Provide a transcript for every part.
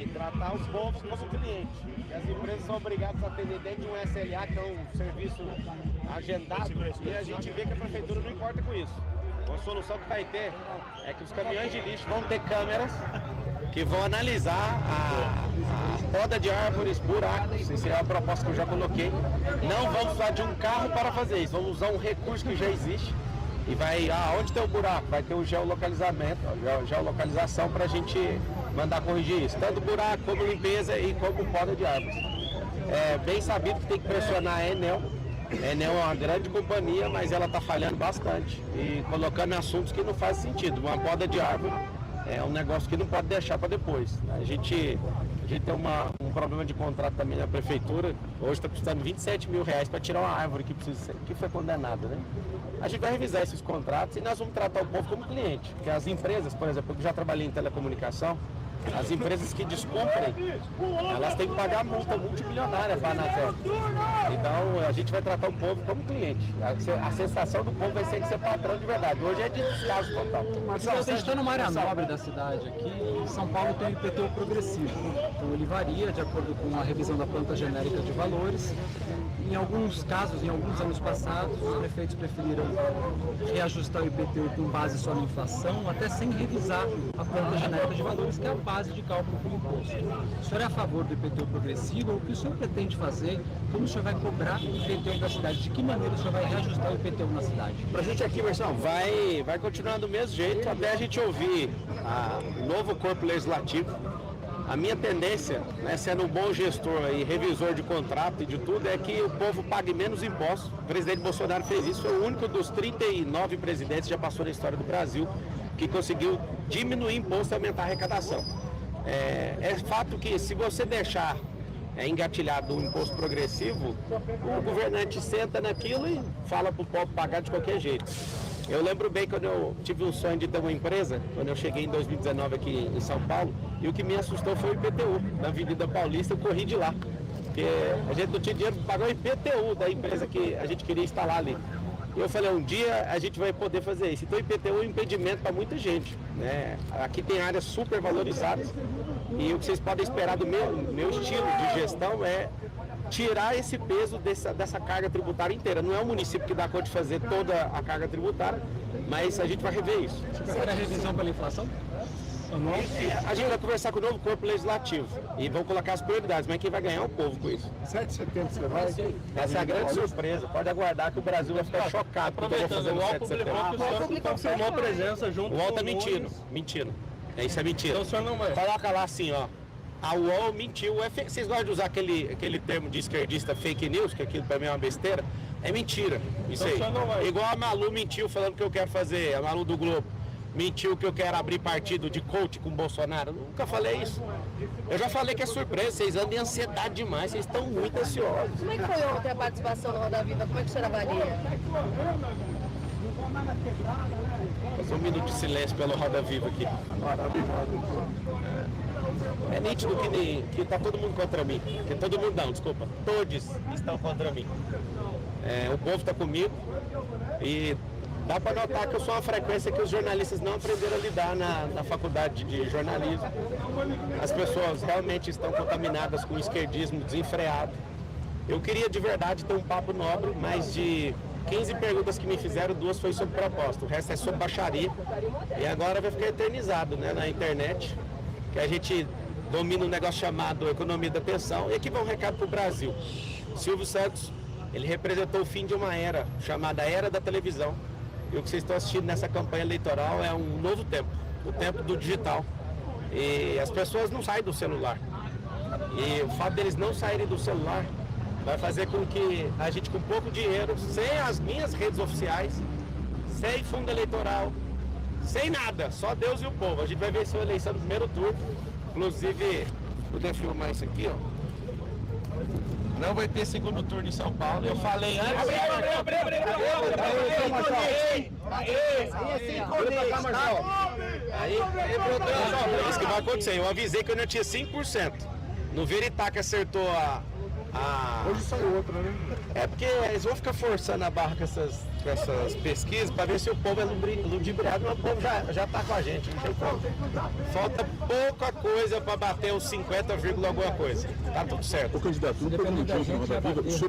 e tratar os povos como cliente. E as empresas são obrigadas a atender dentro de um SLA, que é um serviço agendado, e a gente vê que a prefeitura não importa com isso. Uma solução que vai ter é que os caminhões de lixo vão ter câmeras que vão analisar a poda de árvores, buracos. Essa é a proposta que eu já coloquei. Não vamos usar de um carro para fazer isso, vamos usar um recurso que já existe. E vai, onde tem o buraco, vai ter o geolocalizamento, a geolocalização para a gente mandar corrigir isso. Tanto buraco, como limpeza e como poda de árvores. É bem sabido que tem que pressionar a Enel. A Enel é uma grande companhia, mas ela está falhando bastante e colocando assuntos que não fazem sentido. Uma poda de árvore é um negócio que não pode deixar para depois. A gente tem um problema de contrato também na prefeitura. Hoje está custando R$27 mil para tirar uma árvore que foi condenada, né? A gente vai revisar esses contratos e nós vamos tratar o povo como cliente. Porque as empresas, por exemplo, eu já trabalhei em telecomunicação, as empresas que descumprem, elas têm que pagar multa multimilionária para a Anatel. Então a gente vai tratar o povo como cliente. A sensação do povo vai ser que ser patrão de verdade. Hoje é de descaso total. Marcelo, você está numa área nobre da cidade aqui. Em São Paulo tem o IPTU progressivo. Então ele varia de acordo com a revisão da planta genérica de valores. Em alguns casos, em alguns anos passados, os prefeitos preferiram reajustar o IPTU com base só na inflação, até sem revisar a planta genérica de valores, que é a base de cálculo do imposto. O senhor é a favor do IPTU progressivo? O que o senhor pretende fazer? Como o senhor vai cobrar o IPTU da cidade? De que maneira o senhor vai reajustar o IPTU na cidade? Pra gente aqui, Marcelo, vai continuar do mesmo jeito até a gente ouvir o novo corpo legislativo. A minha tendência, né, sendo um bom gestor e revisor de contrato e de tudo, é que o povo pague menos impostos. O presidente Bolsonaro fez isso, foi o único dos 39 presidentes que já passou na história do Brasil que conseguiu diminuir imposto e aumentar a arrecadação. É fato que se você deixar engatilhado um imposto progressivo, o governante senta naquilo e fala para o povo pagar de qualquer jeito. Eu lembro bem quando eu tive um sonho de ter uma empresa, quando eu cheguei em 2019 aqui em São Paulo, e o que me assustou foi o IPTU. Na Avenida Paulista eu corri de lá, porque a gente não tinha dinheiro para pagar o IPTU da empresa que a gente queria instalar ali. E eu falei, um dia a gente vai poder fazer isso. Então o IPTU é um impedimento para muita gente, né? Aqui tem áreas super valorizadas e o que vocês podem esperar do meu estilo de gestão é tirar esse peso dessa carga tributária inteira. Não é o município que dá conta de fazer toda a carga tributária, mas a gente vai rever isso. Você quer a revisão pela inflação? A gente vai conversar com o novo corpo legislativo e vão colocar as prioridades, mas quem vai ganhar é o povo com isso. 7 de setembro você vai? Essa é a grande surpresa. Pode aguardar que o Brasil vai ficar chocado com o que eu vou fazer no 7 de setembro. O senhor confirmou a presença junto O UOL com tá mentindo. Isso é mentira. Então o senhor não vai. Coloca lá assim, ó. A UOL mentiu. Vocês gostam de usar aquele termo de esquerdista fake news, que aquilo pra mim é uma besteira? É mentira. Isso aí. Igual a Malu mentiu falando que eu quero fazer, a Malu do Globo. Mentiu que eu quero abrir partido de coach com o Bolsonaro. Eu nunca falei isso. Eu já falei que é surpresa. Vocês andam em ansiedade demais. Vocês estão muito ansiosos. Como é que foi ontem a participação no Roda Viva? Como é que o senhor avalia? Fazer um minuto de silêncio pelo Roda Viva aqui. É nítido que tá todo mundo contra mim. Que todo mundo não, desculpa. Todos estão contra mim. O povo está comigo e dá para notar que eu sou uma frequência que os jornalistas não aprenderam a lidar na faculdade de jornalismo. As pessoas realmente estão contaminadas com o esquerdismo desenfreado. Eu queria de verdade ter um papo nobre, mas de 15 perguntas que me fizeram, 2 foi sobre proposta, o resto é sobre baixaria. E agora vai ficar eternizado, né, na internet, que a gente domina um negócio chamado economia da atenção. E aqui vai um recado para o Brasil. Silvio Santos, ele representou o fim de uma era, chamada Era da Televisão. E o que vocês estão assistindo nessa campanha eleitoral é um novo tempo, o tempo do digital. E as pessoas não saem do celular. E o fato deles não saírem do celular vai fazer com que a gente, com pouco dinheiro, sem as minhas redes oficiais, sem fundo eleitoral, sem nada, só Deus e o povo. A gente vai vencer a eleição no primeiro turno. Inclusive, vou até filmar isso aqui, ó. Não vai ter segundo turno em São Paulo. Eu falei antes. Isso que vai acontecer. Eu avisei que eu não tinha 5%. No Veritá que acertou Hoje saiu outra, né? É porque eles vão ficar forçando a barra com essas pesquisas para ver se o povo é ludibriado, mas o povo já tá com a gente, não tem como. Falta pouca coisa para bater os 50, alguma coisa. Tá tudo certo. O candidato, um perguntinho para Roda Viva.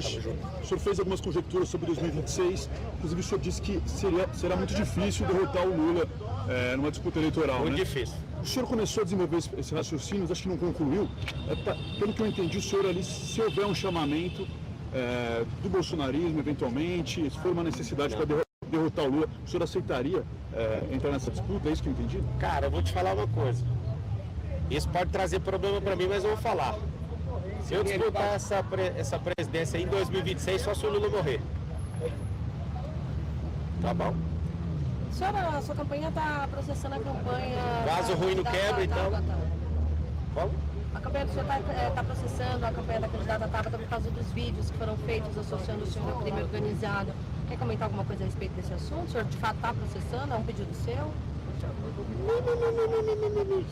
O senhor fez algumas conjecturas sobre 2026, inclusive o senhor disse que será muito difícil derrotar o Lula numa disputa eleitoral. Muito né? difícil. O senhor começou a desenvolver esse raciocínio, acho que não concluiu. Pelo que eu entendi, o senhor ali, se houver um chamamento do bolsonarismo, eventualmente, se for uma necessidade para derrotar o Lula, o senhor aceitaria entrar nessa disputa? É isso que eu entendi? Cara, eu vou te falar uma coisa. Isso pode trazer problema para mim, mas eu vou falar. Se eu disputar essa presidência em 2026, só se o Lula morrer. Tá bom? A sua campanha está processando a campanha... Vaso ruim no quebra, então. Como? A campanha do senhor está processando a campanha da candidata Tabata por causa dos vídeos que foram feitos associando o senhor ao crime organizado. Quer comentar alguma coisa a respeito desse assunto? O senhor de fato está processando? É um pedido seu? Não.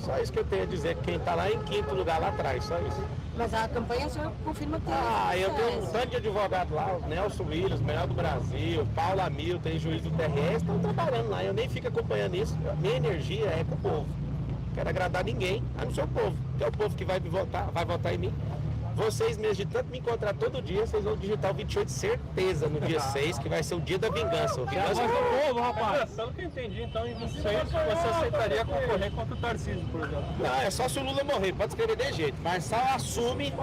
Só isso que eu tenho a dizer, quem está lá em quinto lugar lá atrás, só isso. Mas a campanha o senhor confirma que eu tenho um tanto de advogado lá, o Nelson Williams, melhor do Brasil, Paula Mil, tem juiz do TRS, estão trabalhando lá, eu nem fico acompanhando isso. Minha energia é com o povo. Não quero agradar ninguém, a não ser o povo, que é o povo que vai votar em mim. Vocês mesmos, de tanto me encontrar todo dia, vocês vão digitar o 28, certeza, no dia 6, que vai ser o dia da vingança. O vingança do povo, rapaz. Pelo que eu entendi, então, em 26, você aceitaria concorrer contra o Tarcísio, por exemplo? Não, é só se o Lula morrer, pode escrever de jeito. Marçal assume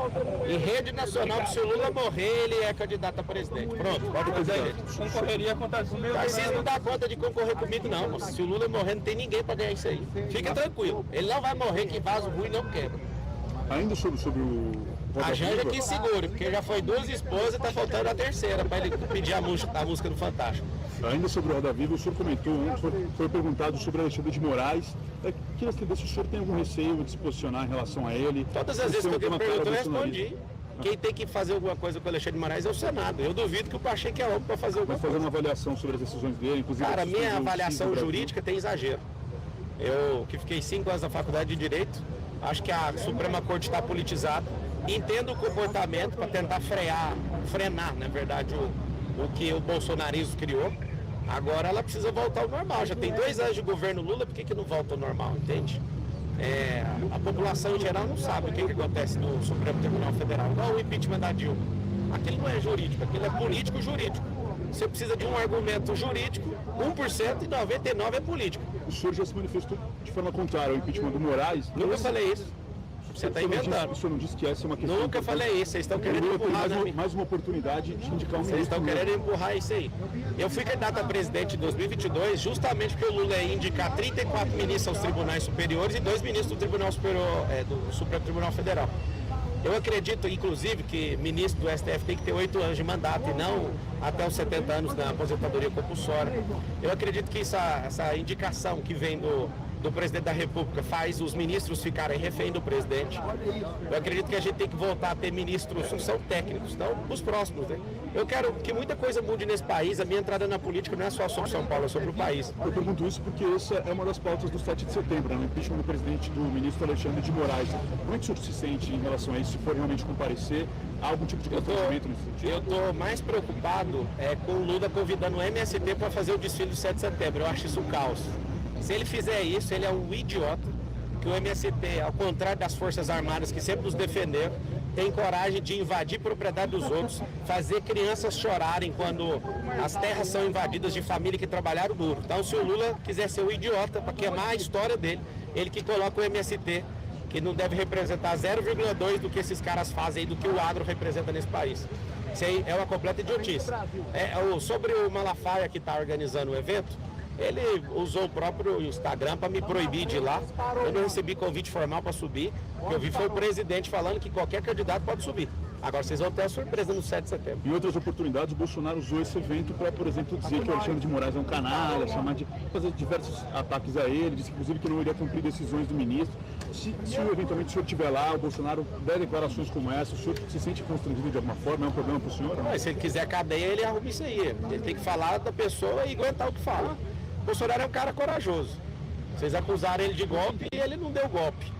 em rede nacional que se o Lula morrer, ele é candidato a presidente. Pronto, pode fazer jeito. Concorreria com o Tarcísio. O Tarcísio não dá conta de concorrer comigo, não. Mas se o Lula morrer, não tem ninguém para ganhar isso aí. Fica tranquilo, ele não vai morrer, que vaso ruim não quebra. Ainda sobre o... A Janja que segure, porque já foi 2 esposas e tá faltando a terceira para ele pedir a música do Fantástico. Ainda sobre o Roda Viva, o senhor comentou, foi perguntado sobre Alexandre de Moraes. Queria saber se o senhor tem algum receio de se posicionar em relação a ele. Todas as vezes que alguém me perguntou, eu respondi. Quem tem que fazer alguma coisa com o Alexandre de Moraes é o Senado. Eu duvido que o Pacheco é homem para fazer alguma coisa. Fazer uma avaliação sobre as decisões dele, inclusive... Cara, minha avaliação jurídica tem exagero. Eu, que fiquei 5 anos na faculdade de Direito, acho que a Suprema Corte está politizada. Entendo o comportamento para tentar frenar, na verdade, o que o bolsonarismo criou. Agora ela precisa voltar ao normal. Já tem 2 anos de governo Lula, por que não volta ao normal, entende? A população em geral não sabe o que acontece no Supremo Tribunal Federal. Igual o impeachment da Dilma. Aquilo não é jurídico, aquilo é político-jurídico. Você precisa de um argumento jurídico, 1% e 99% é político. O senhor já se manifestou de forma contrária ao impeachment do Moraes. Nunca falei isso. Você está inventando. O senhor não disse que essa é uma questão... Nunca falei isso, vocês estão querendo empurrar mais uma oportunidade de indicar um ministro. Vocês estão querendo empurrar isso aí. Eu fui candidato a presidente em 2022 justamente porque o Lula ia indicar 34 ministros aos tribunais superiores e 2 ministros do Tribunal Superior, do Supremo Tribunal Federal. Eu acredito, inclusive, que ministro do STF tem que ter 8 anos de mandato e não até os 70 anos na aposentadoria compulsória. Eu acredito que essa indicação que vem do presidente da República faz os ministros ficarem refém do presidente. Eu acredito que a gente tem que voltar a ter ministros que são técnicos, não os próximos, né? Eu quero que muita coisa mude nesse país. A minha entrada na política não é só sobre São Paulo, é sobre o país. Eu pergunto isso porque essa é uma das pautas do 7 de setembro, né? O impeachment do presidente, do ministro Alexandre de Moraes. Como é que o senhor se sente em relação a isso, se for realmente comparecer? Há algum tipo de constrangimento nesse sentido? Eu estou mais preocupado com o Lula convidando o MST para fazer o desfile do 7 de setembro. Eu acho isso um caos. Se ele fizer isso, ele é um idiota, que o MST, ao contrário das Forças Armadas que sempre nos defenderam, tem coragem de invadir propriedade dos outros, fazer crianças chorarem quando as terras são invadidas de família que trabalharam duro. Então, se o Lula quiser ser um idiota para queimar a história dele, ele que coloca o MST, que não deve representar 0,2 do que esses caras fazem e do que o agro representa nesse país. Isso aí é uma completa idiotice. Sobre o Malafaia que está organizando o evento, ele usou o próprio Instagram para me proibir de ir lá. Eu não recebi convite formal para subir. O que eu vi foi o presidente falando que qualquer candidato pode subir. Agora vocês vão ter a surpresa no 7 de setembro. Em outras oportunidades, o Bolsonaro usou esse evento para, por exemplo, dizer que o Alexandre de Moraes é um canalha, fazer diversos ataques a ele, disse inclusive que não iria cumprir decisões do ministro. Se eventualmente o senhor estiver lá, o Bolsonaro der declarações como essa, o senhor se sente constrangido de alguma forma? É um problema para o senhor? Mas se ele quiser cadeia, ele arruma isso aí. Ele tem que falar da pessoa e aguentar o que fala. O Bolsonaro é um cara corajoso. Vocês acusaram ele de golpe e ele não deu golpe.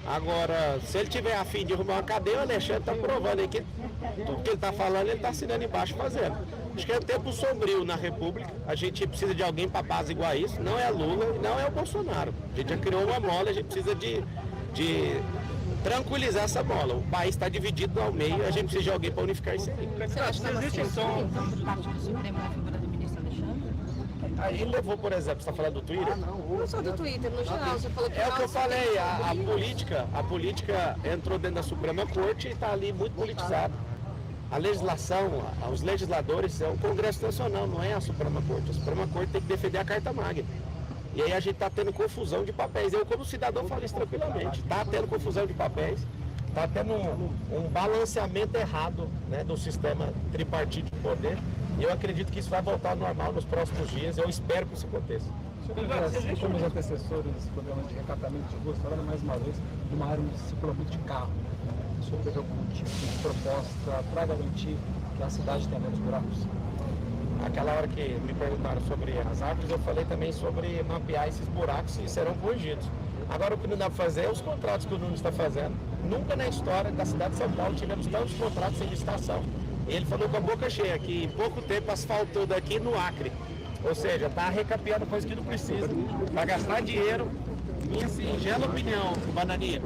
Agora, se ele tiver a fim de arrumar uma cadeia, o Alexandre está provando aí que tudo que ele está falando, ele está assinando embaixo fazendo. Acho que é um tempo sombrio na República, a gente precisa de alguém para apaziguar isso, não é Lula e não é o Bolsonaro. A gente já criou uma mola, a gente precisa de tranquilizar essa bola. O país está dividido ao meio, a gente precisa de alguém para unificar isso aí. Você acha que existe então por parte do Supremo na figura do ministro Alexandre? Aí ele levou, por exemplo, você está falando do Twitter? Não só do Twitter, no geral, você falou que... É o que eu falei, a política entrou dentro da Suprema Corte e está ali muito politizada. A legislação, os legisladores, é o Congresso Nacional, não é a Suprema Corte. A Suprema Corte tem que defender a Carta Magna. E aí a gente está tendo confusão de papéis. Eu, como cidadão, falo isso tranquilamente. Está tendo confusão de papéis, está tendo um balanceamento errado, né, do sistema tripartite de poder. E eu acredito que isso vai voltar ao normal nos próximos dias. Eu espero que isso aconteça. Assim como os antecessores desse programa de recatamento de ruas, falando mais uma vez de uma área onde se circula muito de carro. O senhor teve algum tipo de proposta para garantir que a cidade tenha menos buracos? Aquela hora que me perguntaram sobre as árvores, eu falei também sobre mapear esses buracos e serão corrigidos. Agora o que não dá para fazer é os contratos que o Nunes está fazendo. Nunca na história da cidade de São Paulo tivemos tantos contratos sem licitação. Ele falou com a boca cheia que em pouco tempo asfaltou daqui no Acre. Ou seja, está recapeando coisa que não precisa. Para gastar dinheiro, minha singela opinião, Bananinha,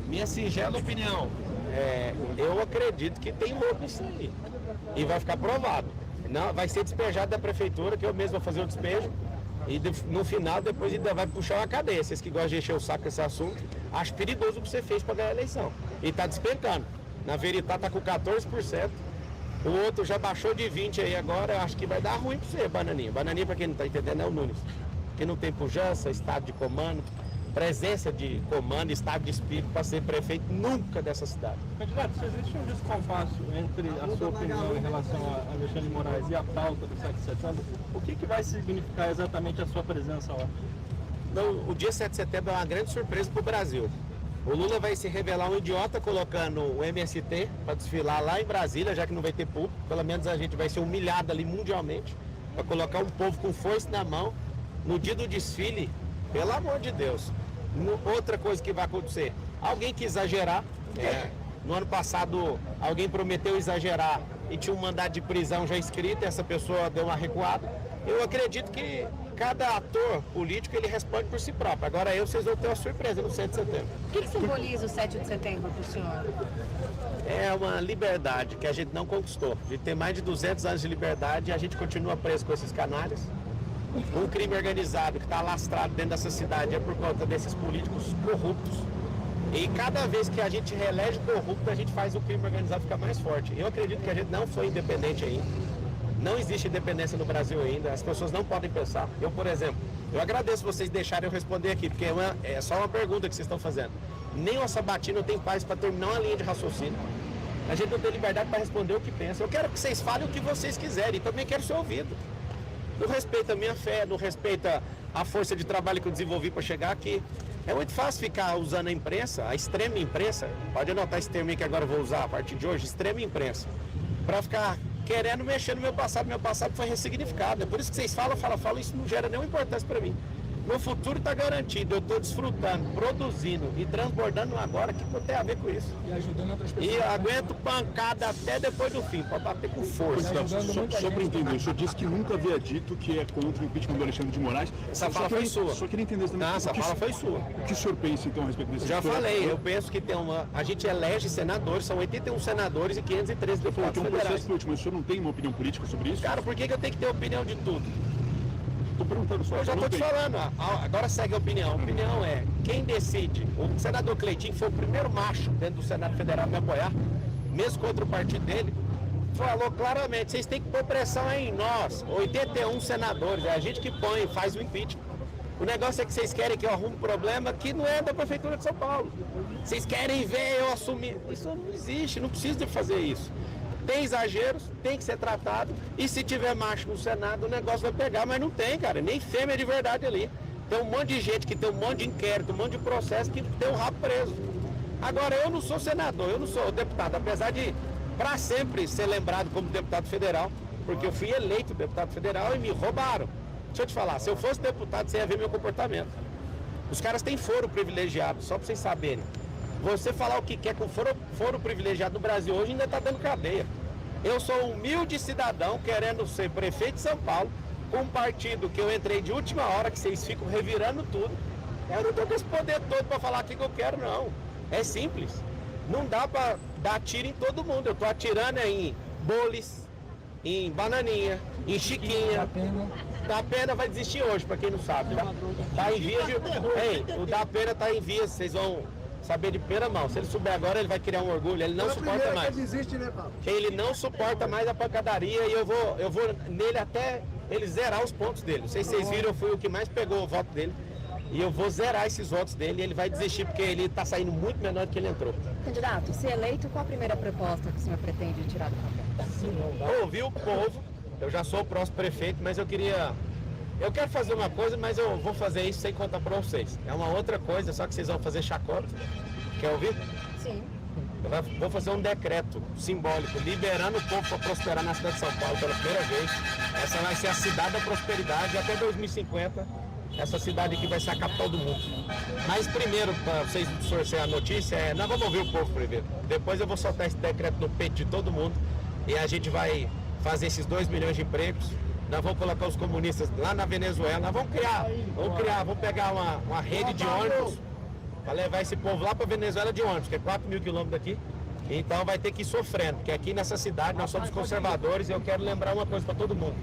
minha singela opinião, eu acredito que tem louco isso aí. E vai ficar provado. Não, vai ser despejado da prefeitura, que eu mesmo vou fazer o despejo. E no final, depois ainda vai puxar uma cadeia. Vocês que gostam de encher o saco com esse assunto, acho perigoso o que você fez para ganhar a eleição. E está despencando. Na Veritá está com 14%. O outro já baixou de 20 aí agora, eu acho que vai dar ruim para você, Bananinha. Bananinha, para quem não está entendendo, é o Nunes. Que não tem pujança, estado de comando, presença de comando, estado de espírito para ser prefeito nunca dessa cidade. Candidato, se existe um descompasso entre a sua opinião em relação a Alexandre de Moraes e a pauta do 7 de setembro, o que vai significar exatamente a sua presença lá? Então, o dia 7 de setembro é uma grande surpresa para o Brasil. O Lula vai se revelar um idiota colocando o MST para desfilar lá em Brasília, já que não vai ter público. Pelo menos a gente vai ser humilhado ali mundialmente, para colocar um povo com força na mão. No dia do desfile, pelo amor de Deus. Outra coisa que vai acontecer, alguém que exagerar, no ano passado alguém prometeu exagerar e tinha um mandado de prisão já escrito, essa pessoa deu uma recuada. Eu acredito que cada ator político ele responde por si próprio. Agora vocês vão ter uma surpresa no 7 de setembro. O que simboliza o 7 de setembro para o senhor? É uma liberdade que a gente não conquistou. A gente tem mais de 200 anos de liberdade e a gente continua preso com esses canalhas. Um crime organizado que está alastrado dentro dessa cidade é por conta desses políticos corruptos. E cada vez que a gente reelege corrupto, a gente faz o crime organizado ficar mais forte. Eu acredito que a gente não foi independente ainda. Não existe independência no Brasil ainda. As pessoas não podem pensar. Eu, por exemplo, eu agradeço vocês deixarem eu responder aqui, porque é só uma pergunta que vocês estão fazendo. Nem o Sabatino tem paz para terminar uma linha de raciocínio. A gente não tem liberdade para responder o que pensa. Eu quero que vocês falem o que vocês quiserem. E também quero ser ouvido. Não respeita a minha fé, não respeita a força de trabalho que eu desenvolvi para chegar aqui. É muito fácil ficar usando a imprensa, a extrema imprensa, pode anotar esse termo aí que agora eu vou usar a partir de hoje, extrema imprensa, para ficar querendo mexer no meu passado foi ressignificado. É por isso que vocês falam, isso não gera nenhuma importância para mim. Meu futuro está garantido, eu estou desfrutando, produzindo e transbordando agora, o que tem a ver com isso? E ajudando outras pessoas. E aguento pancada até depois do fim, para bater com força. Só para entender, o senhor disse que nunca havia dito que é contra o impeachment do Alexandre de Morais. Essa fala foi sua. Só queria entender também. Não, essa fala foi sua. O que o senhor pensa então a respeito desse? Já falei, eu penso que tem a gente elege senadores, são 81 senadores e 513 deputados federais. federais. Mas o senhor não tem uma opinião política sobre isso? Cara, por que eu tenho que ter opinião de tudo? Estou perguntando só. Eu já estou te falando, agora segue a opinião. A opinião é, quem decide, o senador Cleitinho foi o primeiro macho dentro do Senado Federal a me apoiar, mesmo contra o partido dele, falou claramente, vocês têm que pôr pressão em nós, 81 senadores, é a gente que põe, faz o impeachment. O negócio é que vocês querem que eu arrume um problema que não é da Prefeitura de São Paulo. Vocês querem ver eu assumir. Isso não existe, não precisa de fazer isso. Tem exageros, tem que ser tratado. E se tiver macho no Senado, o negócio vai pegar, mas não tem, cara. Nem fêmea de verdade ali. Tem um monte de gente que tem um monte de inquérito, um monte de processo que tem o rabo preso. Agora, eu não sou senador, eu não sou deputado, apesar de, para sempre, ser lembrado como deputado federal, porque eu fui eleito deputado federal e me roubaram. Deixa eu te falar, se eu fosse deputado, você ia ver meu comportamento. Os caras têm foro privilegiado, só para vocês saberem. Você falar o que quer com foro privilegiado no Brasil hoje ainda está dando cadeia. Eu sou um humilde cidadão querendo ser prefeito de São Paulo, com um partido que eu entrei de última hora, que vocês ficam revirando tudo. Eu não estou com esse poder todo para falar o que eu quero, não. É simples. Não dá para dar tiro em todo mundo. Eu estou atirando em Boles, em Bananinha, em Chiquinha. Da Pena vai desistir hoje, para quem não sabe. Tá em vias de... Ei, o da Pena tá em vias, vocês vão saber de primeira mão. Se ele souber agora, ele vai criar um orgulho, ele não suporta mais. Ele não suporta mais a pancadaria e eu vou nele até ele zerar os pontos dele. Não sei se vocês viram, eu fui o que mais pegou o voto dele. E eu vou zerar esses votos dele e ele vai desistir porque ele está saindo muito menor do que ele entrou. Candidato, se eleito, qual a primeira proposta que o senhor pretende tirar do papel? Ouvi o povo, eu já sou o próximo prefeito, mas eu quero fazer uma coisa, mas eu vou fazer isso sem contar para vocês. É uma outra coisa, só que vocês vão fazer chacota. Quer ouvir? Sim. Eu vou fazer um decreto simbólico, liberando o povo para prosperar na cidade de São Paulo pela primeira vez. Essa vai ser a cidade da prosperidade até 2050. Essa cidade aqui vai ser a capital do mundo. Mas primeiro, para vocês distorcerem a notícia, nós vamos ouvir o povo primeiro. Depois eu vou soltar esse decreto no peito de todo mundo e a gente vai fazer esses 2 milhões de empregos. Nós vamos colocar os comunistas lá na Venezuela. Nós vamos pegar uma rede de ônibus para levar esse povo lá para a Venezuela de ônibus, que é 4.000 quilômetros daqui. Então vai ter que ir sofrendo, porque aqui nessa cidade nós somos conservadores e eu quero lembrar uma coisa para todo mundo.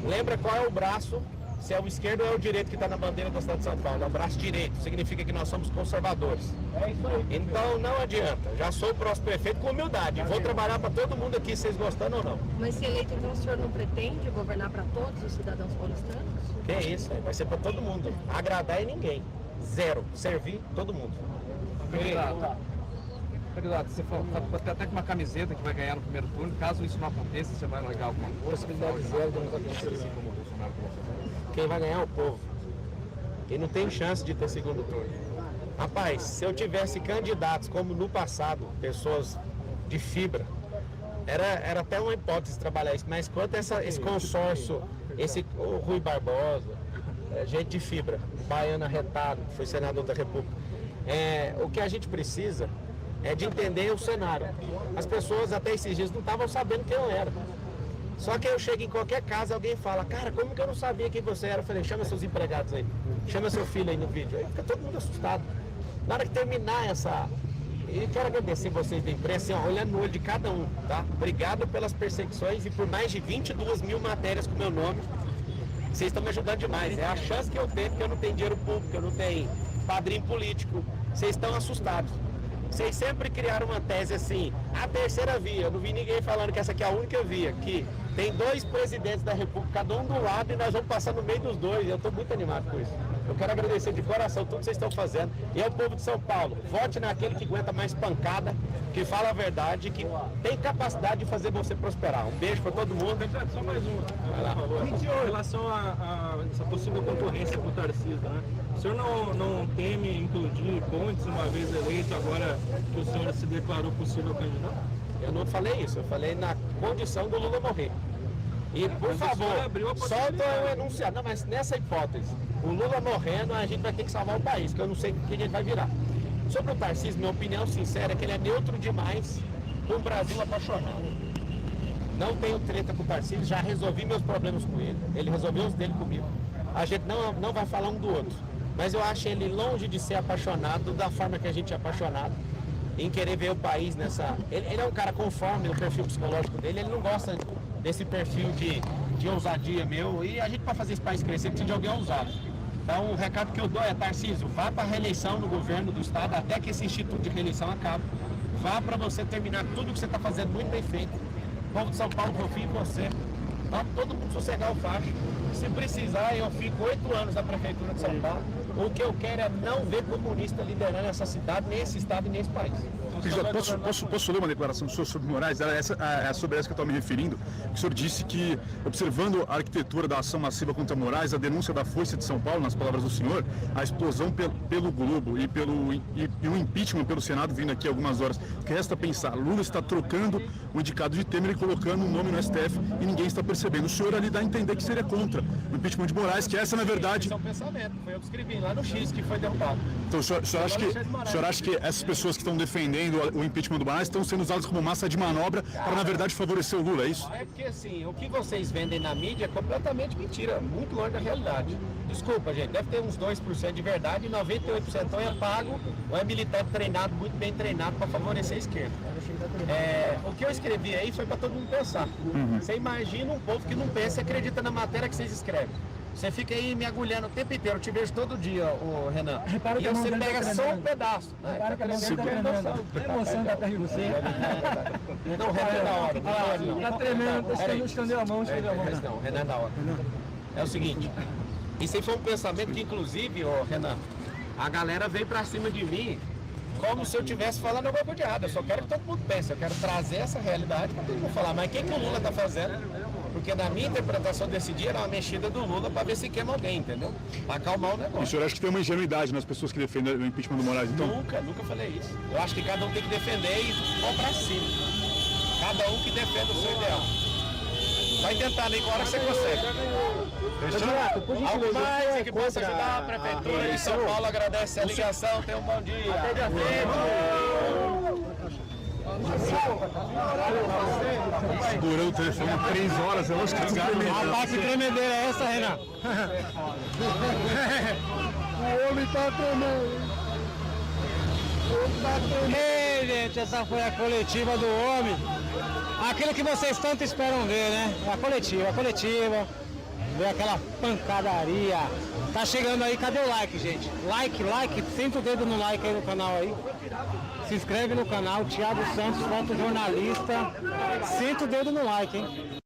Lembra qual é o braço, se é o esquerdo ou é o direito que está na bandeira da cidade de São Paulo. É o braço direito, significa que nós somos conservadores. Então não adianta, já sou o próximo prefeito com humildade. Vou trabalhar para todo mundo aqui, vocês gostando ou não. Mas se eleito, então o senhor não pretende governar para todos os cidadãos paulistanos? Que isso, vai ser para todo mundo. Agradar é ninguém. Zero. Servir todo mundo. Candidato, você falou até com uma camiseta que vai ganhar no primeiro turno. Caso isso não aconteça, você vai largar alguma coisa? Quem vai ganhar é o povo. E não tem chance de ter segundo turno. Rapaz, se eu tivesse candidatos como no passado, pessoas de fibra, era até uma hipótese trabalhar isso, mas quanto esse consórcio, o Rui Barbosa, gente de fibra, baiano arretado, foi senador da República, o que a gente precisa é de entender o cenário. As pessoas até esses dias não estavam sabendo quem eu era. Só que eu chego em qualquer casa, alguém fala, cara, como que eu não sabia quem você era? Eu falei, chama seus empregados aí, chama seu filho aí no vídeo. Aí fica todo mundo assustado. Na hora que terminar eu quero agradecer vocês da imprensa, assim, olhando no olho de cada um, tá? Obrigado pelas perseguições e por mais de 22 mil matérias com meu nome. Vocês estão me ajudando demais. É a chance que eu tenho, porque eu não tenho dinheiro público, eu não tenho padrinho político. Vocês estão assustados. Vocês sempre criaram uma tese assim, a terceira via. Eu não vi ninguém falando que essa aqui é a única via, que tem 2 presidentes da República, cada um do lado, e nós vamos passar no meio dos 2. Eu estou muito animado com isso. Eu quero agradecer de coração tudo que vocês estão fazendo. E ao povo de São Paulo, vote naquele que aguenta mais pancada, que fala a verdade, que tem capacidade de fazer você prosperar. Um beijo para todo mundo. Só mais uma. Em relação a essa possível concorrência com o Tarcísio, né? O senhor não teme implodir Pontes uma vez eleito, agora que o senhor se declarou possível candidato? Eu não falei isso, eu falei na condição do Lula morrer. E, por favor, solta o enunciado. Não, mas nessa hipótese, o Lula morrendo, a gente vai ter que salvar o país, que eu não sei o que a gente vai virar. Sobre o Tarcísio, minha opinião sincera é que ele é neutro demais para um Brasil apaixonado. Não tenho treta com o Tarcísio, já resolvi meus problemas com ele. Ele resolveu os dele comigo. A gente não vai falar um do outro. Mas eu acho ele longe de ser apaixonado da forma que a gente é apaixonado, em querer ver o país nessa... Ele é um cara conforme o perfil psicológico dele, ele não gosta desse perfil de ousadia meu. E a gente, para fazer esse país crescer, precisa de alguém ousado. Então, o recado que eu dou é, Tarcísio, vá para a reeleição no governo do estado, até que esse instituto de reeleição acabe. Vá para você terminar tudo que você está fazendo muito bem feito. O povo de São Paulo confia em você. Tá? Todo mundo sossegar o facho. Se precisar, eu fico 8 anos na prefeitura de São Paulo. O que eu quero é não ver comunista liderando essa cidade, nem esse estado e nem esse país. Posso ler uma declaração do senhor sobre Moraes? É sobre essa que eu estou me referindo. O senhor disse que, observando a arquitetura da ação massiva contra Moraes, a denúncia da Força de São Paulo, nas palavras do senhor, a explosão pelo Globo e o impeachment pelo Senado vindo aqui algumas horas. O que resta pensar? Lula está trocando o indicado de Temer e colocando um nome no STF e ninguém está percebendo. O senhor ali dá a entender que seria contra o impeachment de Moraes, que essa, na verdade... Esse é o pensamento, foi eu que escrevi. lá no X, que foi derrubado. Então o senhor acha que essas pessoas que estão defendendo o impeachment do Moraes estão sendo usadas como massa de manobra para, na verdade, favorecer o Lula, é isso? É porque, assim, o que vocês vendem na mídia é completamente mentira, muito longe da realidade. Desculpa, gente, deve ter uns 2% de verdade e 98% ou é pago ou é militante treinado, muito bem treinado para favorecer a esquerda. O que eu escrevi aí foi para todo mundo pensar. Você imagina um povo que não pensa e acredita na matéria que vocês escrevem. Você fica aí me agulhando o tempo inteiro, eu te vejo todo dia, o Renan. E você pega só um pedaço. Repara que a mão dele tá tremendo. A emoção da perna em você. Não, o Renan é da hora. Tá tremendo, escondeu a mão. Não, o Renan é da hora. É o seguinte, isso aí foi um pensamento que, inclusive, Renan, a galera veio pra cima de mim como se eu estivesse falando alguma coisa de errado. Eu só quero que todo mundo pense, eu quero trazer essa realidade para todo mundo falar. Mas o que o Lula está fazendo? Porque na minha interpretação desse dia era uma mexida do Lula para ver se queima alguém, entendeu? Para acalmar o negócio. E o senhor acha que tem uma ingenuidade nas pessoas que defendem o impeachment do Moraes, então? Nunca falei isso. Eu acho que cada um tem que defender e vão para cima. Cada um que defenda o seu ideal. Vai tentando aí, com a hora que você consegue. Fechou? Algo mais que possa ajudar a Prefeitura de São Paulo agradece a ligação. Tenha um bom dia. Até dia 20. Segurou o telefone 3 horas, eu acho que Rapaz, que tremedeira é essa, Renan? O homem tá tremendo. Ei, gente, essa foi a coletiva do homem. Aquilo que vocês tanto esperam ver, né? A coletiva. Ver aquela pancadaria. Tá chegando aí, cadê o like, gente? Like, senta o dedo no like aí no canal aí. Se inscreve no canal, Thiago Santos, fotojornalista. Senta o dedo no like, hein?